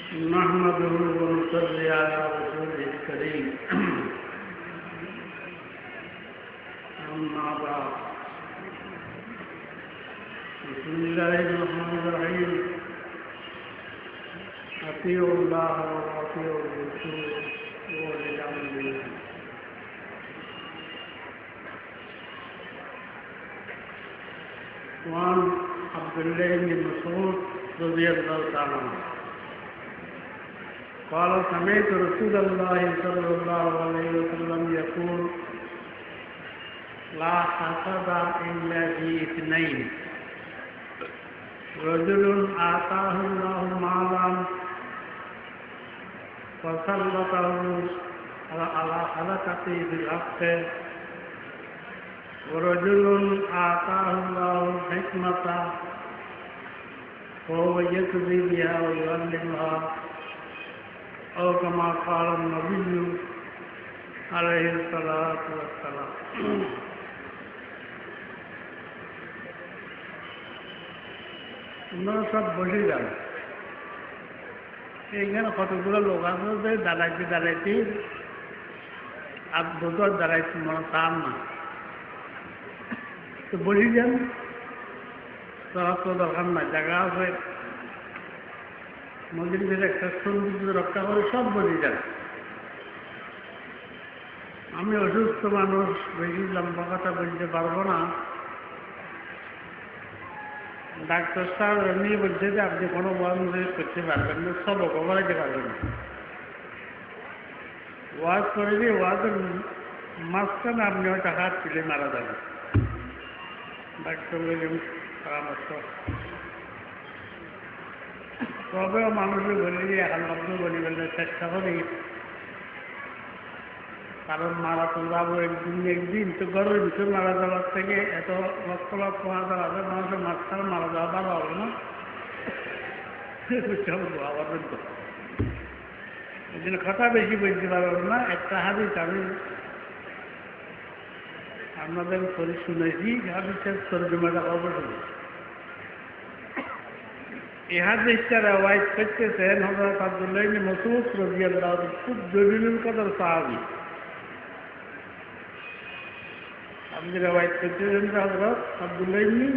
نحمده ونصلي على رسوله الكريم أما بعد بسم الله الرحمن الرحيم أطيعوا الله وأطيعوا الرسول وأولي الأمر منكم وعن عبد الله بن مسعود رضي الله تعالى عنه قال سمعت رسول الله صلى الله عليه وسلم يقول لا حسد إلا في اثنين رجل آتاه الله مالا فسلطه على حلقته بالحق ورجل آتاه الله الحكمة فهو يقضي بها ويعلمها أو كما قال النبي عليه الصلاة والسلام আপনারা সব বসে যান। এইখানে কতগুলো লোক আছে দাঁড়াইতে দাঁড়াইতে আর দুটোর দাঁড়াইতে মনে চান না, তো বসে যান। তারা তো দরকার নাই, জায়গা আছে, মন্দিরের একটা সৌন্দর্য রক্ষা করে সব বসে যান। আমি অসুস্থ মানুষ, বেশি লম্বা কথা বলতে পারবো না। ডাক্তার সাহেব এমনি বলছে যে আপনি কোনো ওয়াজ করতে পারবেন না, সব কভারাইতে পারবেন না। ওয়াজ করে দিয়ে ওয়াজের মাঝখানে আপনি হয়তো হাত তুলে মারা যাবেন। ডাক্তার পরামর্শ তবেও মানুষের বলি যে আল্লাহ বলি বললে চেষ্টা করি, কারণ মারা তো যাবো একদিন। তো ঘরের ভিতর মারা যাওয়ার থেকে এত লক্ষ লক্ষ হাজার হাজার মানুষের মাঝখানে মারা যাওয়া ভালো হবে না। এই জন্য কথা বেশি বলতে পারবো না। একটা হাদিস আমি আপনাদের করে শুনেছি, হাদিসের তর্জমাটা অবশ্যই। এই হাদিসটা রেওয়ায়েত করতেছেন হযরত আব্দুল্লাহ ইবনে মাসউদ রাদিয়াল্লাহু আনহু, খুব জলিলুল কদর সাহাবী। আপনি রেওয়ায়েত করতেছেন হযরত আব্দুল্লাহ ইবনে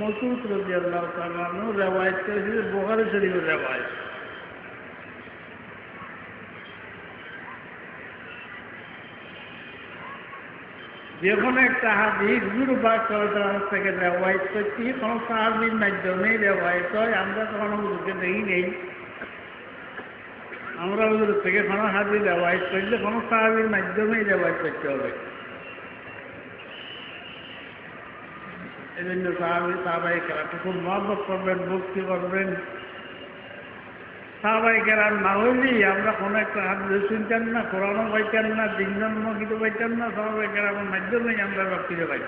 মাসউদ রাদিয়াল্লাহু তাআলা আনহু রেওয়ায়েত করেছেন, বুখারী শরীফের রেওয়ায়েত। যে কোনো একটা হাদিস গুরু পাক সাল্লাল্লাহু থেকে রেওয়ায়েত করছি, কোনো সাহাবীর মাধ্যমে রেওয়ায়েত হয়। আমরা কোনো হুজুরকে দেখি নেই, আমরা হুজুর থেকে কোনো হাদিস রেওয়ায়েত করলে কোনো সাহাবীর মাধ্যমেই রেওয়ায়েত করতে হবে। এই জন্য সাহাবায়ে কেরাম খুব মহব্বত করবেন, ভক্তি করবেন। সাহাবায়ে কেরাম না হইলেই আমরা কোনো একটা হাদিস শুনতাম না, কোরআনও পাইতাম না, দিন জন্ম কিছু পাইতাম না। সাহাবায়ে কেরামের মাধ্যমেই আমরা রক্ষিত পাই।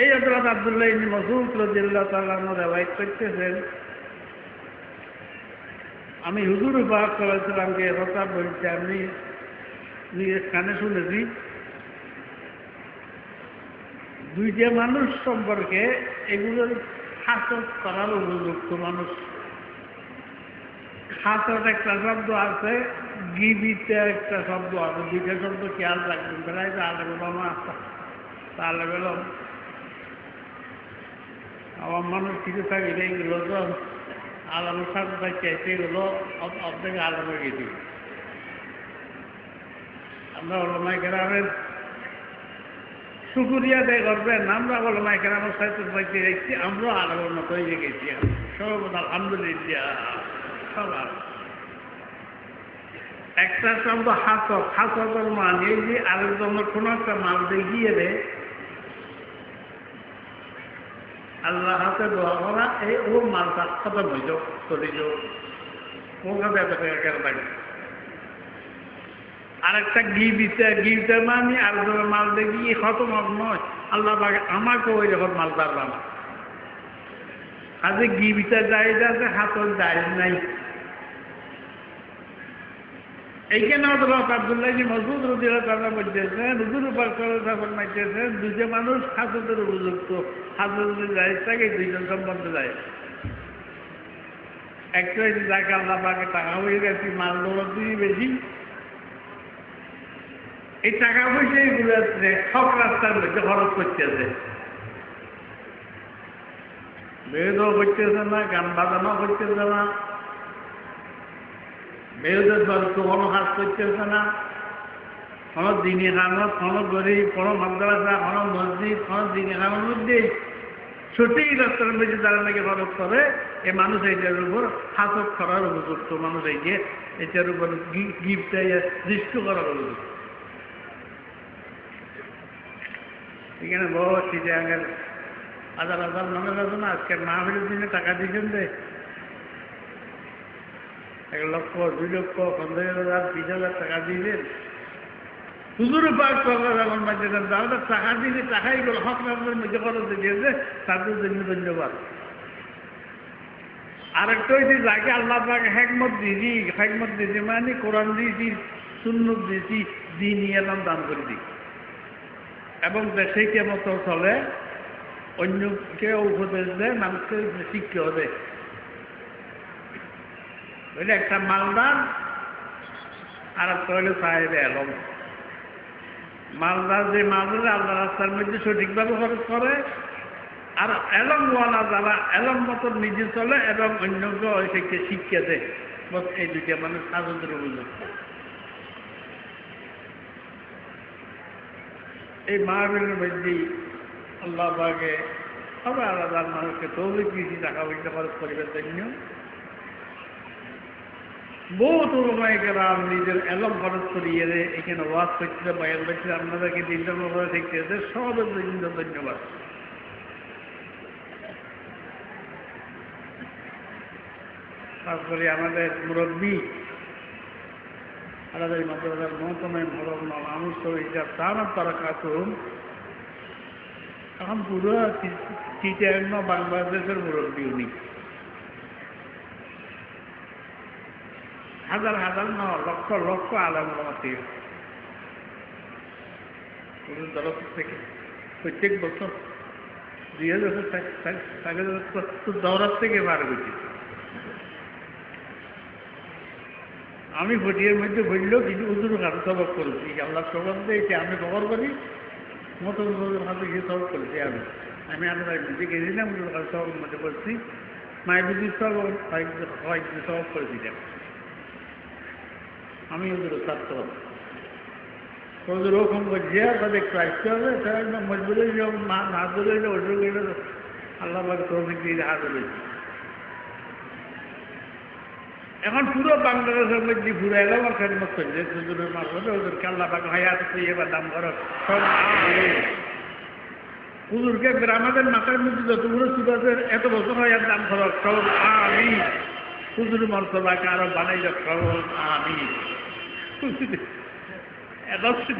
এই হযরত আব্দুল্লাহ ইবনে মাসউদ রাদিয়াল্লাহু তাআলা আনহু রেওয়ায়েত করতেছেন, আমি হুজুর পাক সাল্লাল্লাহু আলাইহি ওয়াসাল্লামকে কথা বলছি, আমি নিজের কানে শুনেছি। দুইটা মানুষ সম্পর্কে এগুলোর হাসত করার উপযুক্ত মানুষ। হাসত একটা শব্দ আছে, গিবিতে একটা শব্দ আছে। দুইটা শব্দ খেয়াল রাখবেন। প্রায় তাহলে গেলাম আমার মানুষ কিছু থাকলে এগুলো তো আলামের সাথে চাইতে এগুলো অর্ধেক আলামে গেছি। আমরা ওলামায়ে কেরামের শুকরিয়া আদায় করবেন। আমরা ওলামায়ে কেরামের সাথে পাইতে রেখেছি, আমরাও আলামের মতো হয়ে গেছি। সর্বদা আলহামদুলিল্লাহ। সবার একটা শব্দ হাসত, হাসতের মানে যে আরেকজনের কোনো একটা মাল দেখিয়ে দেয়, আল্লাহ হাতে দোয়া করা, এই ও মালটা খতম হয়ে যাও, চলে যাও, ও কাছে এত টাকা কেন থাকে। আরেকটা গিফটের মানে আরেকজনের মাল দেখি খতম হব নয়, আল্লাহ আমাকে ওই রকম মাল পারবা না। আজ গিফটের জায়গা আছে, হাতের জায়গা নাই। এইখানে হযরত আব্দুল্লাহ ইবনে মাসউদ রাদিয়াল্লাহু তাআলা বলতেছেন, হুজুর পাক সাল্লাল্লাহু আলাইহি ওয়াসাল্লাম ফরমাইতেছেন, দুইটা মানুষ হাসদের উপযুক্ত। হাসদের জায়েজ থাকে দুইজন সম্বন্ধে যায়। একটা হয়েছে যাকে আল্লাহ পাকে টাকা হয়ে গেছে মাল দৌলত দিয়ে বেশি, এই টাকা পয়সা এগুলো সব রাস্তার মধ্যে খরচ করতেছে, বেদও করতেছে না, গান বাজানো করতেছে না, বেদের দলকে কোনো কাজ করতেছে না, কোনো দিনী খানত, কোনো গরিব, কোনো মাদ্রাসা, কোনো মসজিদ, কোনো দিনী খানের মধ্যেই সঠিক রাস্তার মধ্যে যারা নাকি খরচ করে, এ মানুষ এইটার উপর হাসত করার উপযুক্ত, মানুষ এই যে এটার উপর গিফট দৃষ্ট করার উপযুক্ত। এখানে বড় চিটাঙ্গের হাজার হাজার মানুষ আছে না, আজকে মাহফিলের দিনে টাকা দিয়েছেন রে 1 লক্ষ 2 লক্ষ 15,000 20,000 টাকা দিয়েছেন। হুজুরে পাক যখন মাঝে যারা টাকা দিয়েছে টাকাই করে হক রাস্তার মধ্যে খরচ দিয়েছে, তাদের জন্য ধন্যবাদ। আরেকটা হয়েছে যাকে আল্লাহ পাকে হেকমত দিয়েছি মানে কোরআন দিয়েছি, সুন্নত দিয়েছি, দিন এলাম দান করে দিই এবং দেশে কেমন চলে, অন্যকে উপদেশ দেয়, মানুষকে শিক্ষাও দেয়। বুঝলে একটা মালদার আর একটা হইলে সাহেবে আলম। মালদার যে মালদারে আল্লাহ রাস্তার মধ্যে সঠিকভাবে খরচ করে, আর এলমওয়ালা যারা এলম মতো নিজে চলে এবং অন্যকে ওইটাকে শিক্ষা দেয়, বস এই দুইটা মানুষ সাজনের উপযুক্ত। এই মাহফিলের মধ্যেই আল্লাহ পাকে সবাই আলাদা মানুষকে তৌফিক দিয়েছি টাকা পয়সা খরচ করিবার জন্য। বহুত ওলামায়ে কেরাম নিজের এলম খরচ করিয়ে এখানে ওয়াজ করছে, বয়ান করছে, আপনাদেরকে দিনটার করে শিখতেছে, সবের জন্য ধন্যবাদ। তারপরে আমাদের মুরব্বী আমাদের মাদ্রাসার মহতমায় মহরম মানুষ হিসাব তার কাতুন এখন পুরো চিটাঙ্গ বাংলাদেশের মুরব্বী উনি, হাজার হাজার ন লক্ষ লক্ষ আলম তরফ থেকে প্রত্যেক বছর 2000 দৌড়ার থেকে বার করছি। আমি ভোটিয়ের মধ্যে বললেও কিছু উজুর হাতে সবক করেছি, আল্লাহ সবক দিয়েছে আমি খবর করি মতো হাতে গিয়ে সবক করেছি। আমি আপনার মধ্যে গেছিলাম, উজুর হাতে সবক মধ্যে করছি, মাইবুদ্দির সবক কয়েকদিন সবক করেছি। আমি ওদের ছাত্র, ওদের ওরকম করছি আর তাদের একটু আসতে হবে, একদম মজবুত হয়ে না ধরে ওষুধ গেলে আল্লাহ তৌফিক দিয়ে হাত ধরেছি। এখন পুরো বাংলাদেশের মধ্যে ঘুরে এলাম আর খেদমত করছে হুজুরের মারফতে, ওদেরকে আল্লাহ পাক হায়াত এবার দাম করো সব হুজুরকে আমাদের মাথার মধ্যে যতগুলো সুবাদের এত বছর হায়াত দাম করো সব আমি হুজুর মর্তবাকে আরো বানাই যাক সব আমি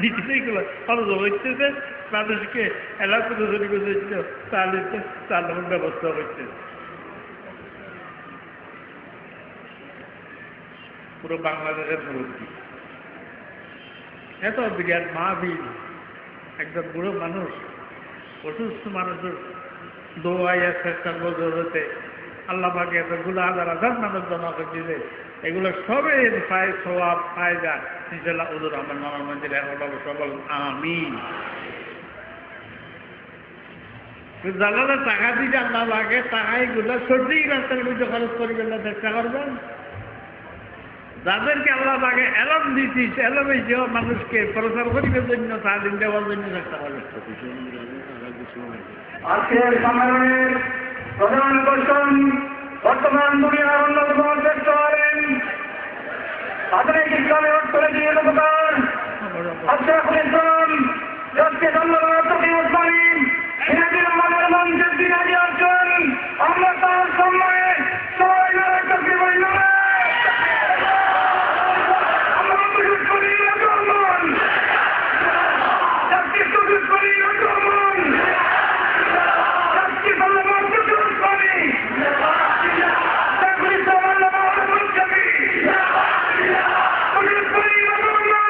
দিতেইগুলো খরচ হইতেছে, মানুষকে এলাকা তৈরি করতেছিল, চালানোর ব্যবস্থা হচ্ছে। পুরো বাংলাদেশের মুরব্বী এত বিরাট মাহফিল, একজন বুড়ো মানুষ অসুস্থ মানুষের দোয়াইয়া চেষ্টা করতে আল্লাহ পাকে এতগুলো হাজার হাজার মানুষ জমা করে দিলে এগুলো সবে পায় সওয়াব পায় যায় ইনশাআল্লাহ। হুজুর আমার মনের মধ্যে সকল আমিন। যারা টাকা দিতে আল্লাহ পাকে টাকাইগুলো সঠিক রাস্তার মধ্যে খরচ করবেন না, চেষ্টা করবেন। যাদেরকে আল্লাহ পাকে এলম দিচ্ছিস, এলমে যে মানুষকে প্রচার করিবার জন্য তালিম দেওয়ার জন্য চেষ্টা করবেন। আজকের সম্মেলনের প্রধান আকর্ষণ বর্তমান দুনিয়ার অন্যতম অধ্যক্ষ হলেন আধুনিক ইসলামের অর্থনীতি উপকার আশরাফুল ইসলাম জজকে ধন্যবাদ আমাদের মঞ্চের দিন আগে আসছেন। আমরা তার সম্মানে সবাই নারায়ণকে বলি আমরা সুযোগ করি রহমান জজকে সুযোগ করি রহমান জজকে ধন্যবাদ সুযোগ করি সুযোগ করি রহমান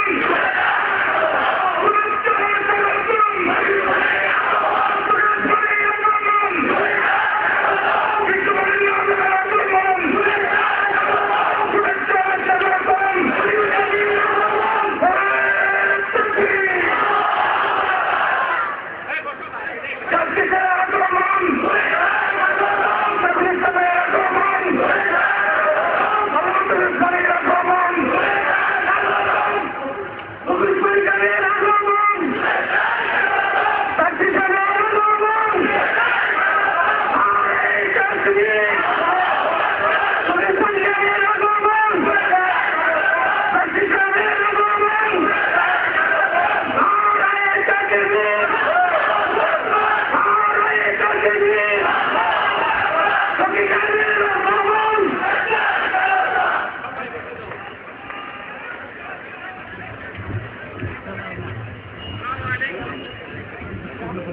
আমরা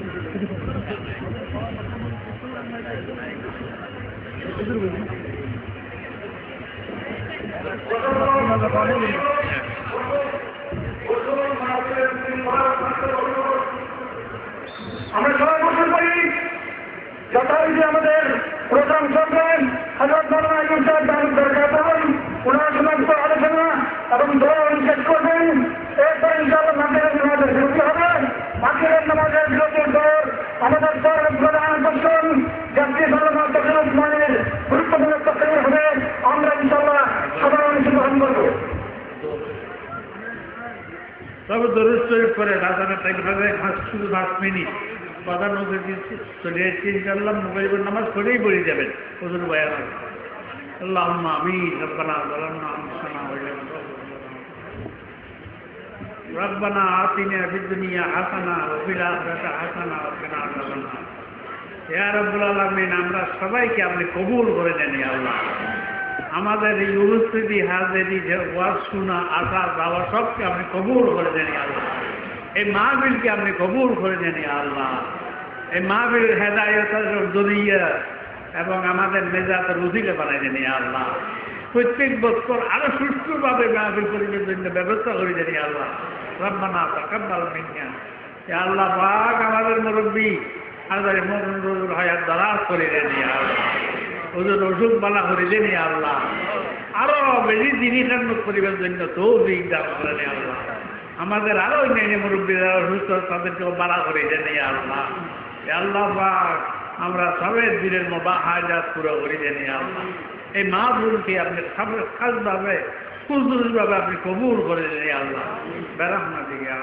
সবাই বসে করি যথারীতি আমাদের প্রোগ্রাম চলবেন হযরত মাওলানা আইয়ুব সাহেব দারুদ দরকার পাবেন ওনার সমস্ত আলোচনা এবং দোয়া শেষ করবেন এরপর ইনশাআল্লাহ মাগরিবের নামাজের বিরতি হবে মাগরিবের নামাজের বিরতির পর আমাদের প্রধান দর্শন জাতীয় সালামত দর্শন উসমানের গুরুত্বপূর্ণ তকরীর হবে আমরা ইনশাআল্লাহ সবাই অংশগ্রহণ করব তবে দরুদ শরীফ করে রাজানের টাইম হবে শুধু 5 মিনিট প্রধান অতিথি চলে এসেছি ইনশাআল্লাহ মোবাইলের নামাজ পড়েই পড়ে যাবেন হুজুর বয়ান আল্লাহুম্মা আমিন রব্বানা যালামনা আনফুসানা ওয়া ইল্লাম রব্বানা আতিনা ফিদ দুনিয়া হাসানা ওয়া ফিল আখিরাতি হাসানা ওয়া কিনা আযাবান্নার ইয়া রাব্বুল আলামিন আমরা সবাইকে আপনি কবুল করে নেন ইয়া আল্লাহ আমাদের এই উপস্থিতি হাজিরি যে ওয়াজ শোনা আসা যাওয়া সবকে আপনি কবুল করে দেন ইয়া আল্লাহ এই মাহফিলকে আপনি কবুল করে নেন ইয়া আল্লাহ এই মাহফিল হেদায়েতের জরিয়া এবং আমাদের মেজাজের উজিলে বানাই দেন ইয়া আল্লাহ প্রত্যেক বছর আরো সুষ্ঠুভাবে মাহফিল করিবার জন্য ব্যবস্থা করে দেন ইয়া আল্লাহ রব্বানা তাকাব্বাল মিন্না ইয়া আল্লাহ পাক আমাদের মুরব্বী আমাদের মুরব্বীর হায়াত দারাজ করে দেন ইয়া আল্লাহ ওদের অসুখ বালা করে দেন ইয়া আল্লাহ আরো বেশি দিনই খেদমত করিবার জন্য তৌফিক দান করেন ইয়া আল্লাহ আমাদের আরো অন্যান্য মুরব্বীরা অসুস্থ তাদেরকেও বাড়া করে দেন ইয়া আল্লাহ ইয়া আল্লাহ পাক আমরা সবাই দিনের হাজাত পুরো করে দেন ইয়া আল্লাহ এই মাহফিলকে আপনি খাসভাবে খুশভাবে আপনি কবুল করে দেন ইয়া আল্লাহ বেরাহমাতিকা